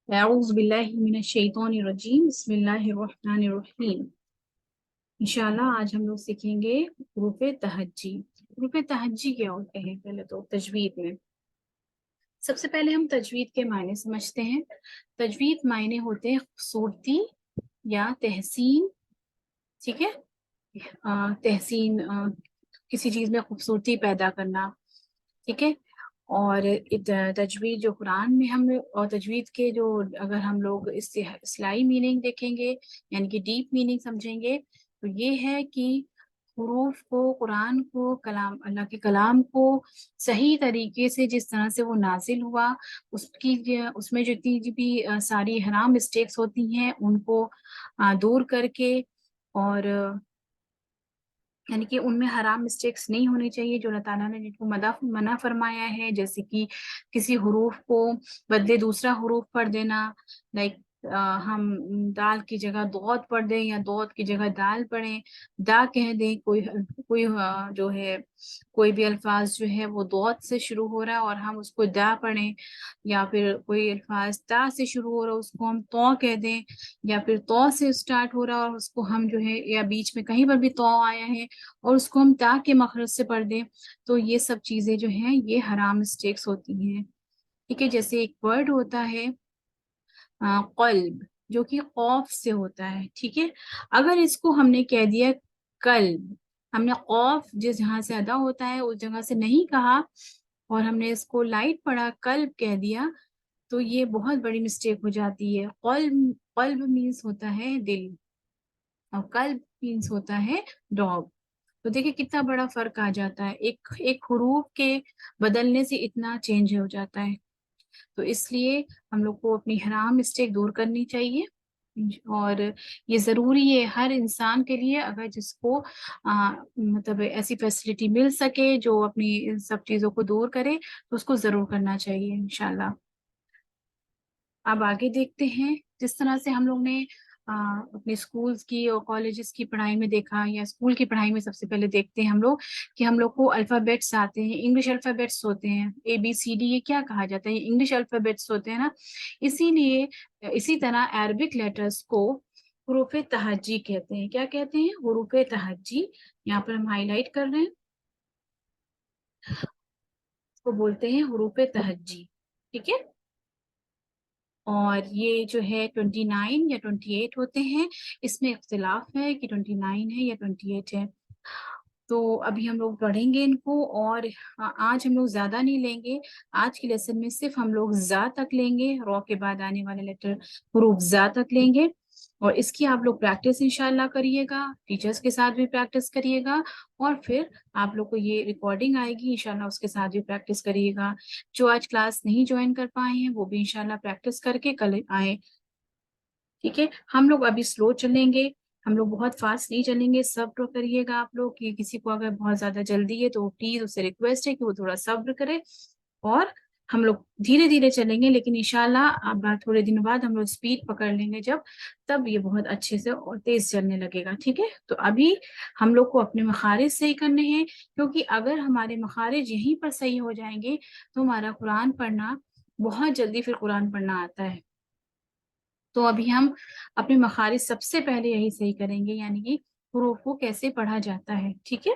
अऊज़ु बिल्लाहि मिनश्शैतानिर्रजीम बिस्मिल्लाहिर्रहमानिर्रहीम। इंशाल्लाह आज हम लोग सीखेंगे हुरूफ तहज्जी। हुरूफ तहज्जी क्या होते हैं? पहले तो तजवीद में सबसे पहले हम तजवीद के मायने समझते हैं। तजवीद मायने होते हैं खूबसूरती या तहसीन। ठीक है, तहसीन किसी चीज में खूबसूरती पैदा करना। ठीक है, और तजवीद जो कुरान में हम और तजवीद के जो अगर हम लोग इससे इस्लाही मीनिंग देखेंगे यानी कि डीप मीनिंग समझेंगे तो ये है कि हुरूफ को, कुरान को, कलाम, अल्लाह के कलाम को सही तरीके से जिस तरह से वो नाजिल हुआ उसमें जितनी भी सारी हराम मिस्टेक्स होती हैं उनको दूर करके, और यानी कि उनमें हराम मिस्टेक्स नहीं होनी चाहिए जो अल्लाह ताला ने जिनको मना फरमाया है, जैसे कि किसी हुरूफ को बदले दूसरा हुरूफ पढ़ देना। लाइक हम दाल की जगह दौत पढ़ दें या दौत की जगह दाल पढ़ें, दा कह दें। कोई कोई जो है कोई भी अल्फाज जो है वो दौत से शुरू हो रहा है और हम उसको दा पढ़ें, या फिर कोई अल्फाज ता से शुरू हो रहा है उसको हम तौ कह दें, या फिर तौ से स्टार्ट हो रहा है और उसको हम जो है, या बीच में कहीं पर भी तौ आया है और उसको हम ता के मखरज से पढ़ दें, तो ये सब चीजें जो हैं ये हराम मिस्टेक्स होती हैं। ठीक है, जैसे एक वर्ड होता है कल्ब, जो कि खौफ से होता है। ठीक है, अगर इसको हमने कह दिया कल्ब, हमने खौफ जिस जहाँ से अदा होता है उस जगह से नहीं कहा और हमने इसको लाइट पढ़ा, कल्ब कह दिया, तो ये बहुत बड़ी मिस्टेक हो जाती है। कल्ब, कल्ब मीन्स होता है दिल और कल्ब मीन्स होता है डॉग। तो देखिए कितना बड़ा फर्क आ जाता है, एक एक हुरूफ के बदलने से इतना चेंज हो जाता है। तो इसलिए हम लोग को अपनी हराम मिस्टेक दूर करनी चाहिए, और ये जरूरी है हर इंसान के लिए। अगर जिसको मतलब ऐसी फैसिलिटी मिल सके जो अपनी इन सब चीजों को दूर करे तो उसको जरूर करना चाहिए इंशाल्लाह। अब आगे देखते हैं, जिस तरह से हम लोग ने अपने स्कूल्स की और कॉलेजेस की पढ़ाई में देखा, या स्कूल की पढ़ाई में सबसे पहले देखते हैं हम लोग कि हम लोग को अल्फाबेट्स आते हैं, इंग्लिश अल्फाबेट्स होते हैं, ABCD, ये क्या कहा जाता है, ये इंग्लिश अल्फाबेट्स होते हैं ना। इसीलिए इसी तरह अरबिक लेटर्स को हुरूफ तहज्जी कहते हैं। क्या कहते हैं? हुरूफ तहज्जी। यहाँ पर हम हाईलाइट कर रहे हैं, इसको बोलते हैं हुरूफ तहज्जी। ठीक है, और ये जो है 29 या 28 होते हैं, इसमें इख्तिलाफ है कि 29 है या 28 है। तो अभी हम लोग पढ़ेंगे इनको, और आज हम लोग ज्यादा नहीं लेंगे। आज की लेसन में सिर्फ हम लोग जा तक लेंगे, रॉ के बाद आने वाले लेटर हुरूफ जा तक लेंगे, और इसकी आप लोग प्रैक्टिस इंशाल्लाह करिएगा, टीचर्स के साथ भी प्रैक्टिस करिएगा, और फिर आप लोग को ये रिकॉर्डिंग आएगी इंशाल्लाह, उसके साथ भी प्रैक्टिस करिएगा। जो आज क्लास नहीं ज्वाइन कर पाए हैं वो भी इंशाल्लाह प्रैक्टिस करके कल आए। ठीक है, हम लोग अभी स्लो चलेंगे, हम लोग बहुत फास्ट नहीं चलेंगे, सब्र करिएगा आप लोग। कि किसी को अगर बहुत ज्यादा जल्दी है तो प्लीज उससे रिक्वेस्ट है कि वो थोड़ा सब्र करे, और हम लोग धीरे धीरे चलेंगे, लेकिन इंशाल्लाह अब थोड़े दिनों बाद हम लोग स्पीड पकड़ लेंगे जब, तब ये बहुत अच्छे से और तेज चलने लगेगा। ठीक है, तो अभी हम लोग को अपने मखारिज सही करने हैं, क्योंकि अगर हमारे मखारिज यहीं पर सही हो जाएंगे तो हमारा कुरान पढ़ना बहुत जल्दी फिर कुरान पढ़ना आता है। तो अभी हम अपने मखारिज सबसे पहले यही सही करेंगे, यानी कि हुरूफ को कैसे पढ़ा जाता है। ठीक है,